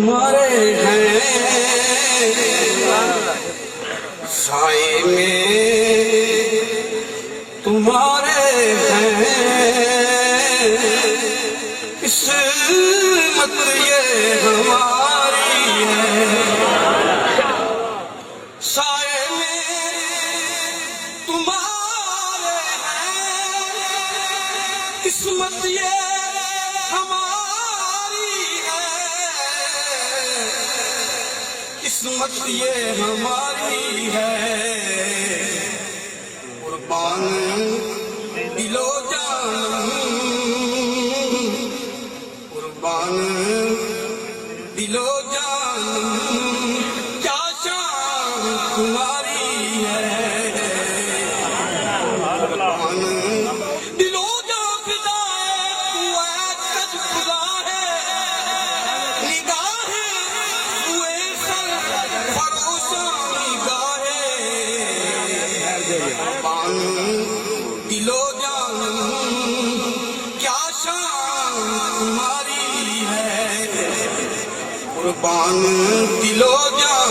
تمہارے ہیں، سائے میں تمہارے ہیں، قسمت یہ ہماری ہے، سائے میں تمہارے ہیں، قسمت یہ ہماری ہے، قسمت یہ ہماری ہے، قربان دل و جان، قربان دل و جان، کیا شان تمہاری ہے، قربان دل و جان فدا ہے، تو اے کج خدا ہے، نگاہ ہوئے سر فروشاں نگاہ، قربان دل و جان، کیا شان تمہاری ہے، قربان دل و جان۔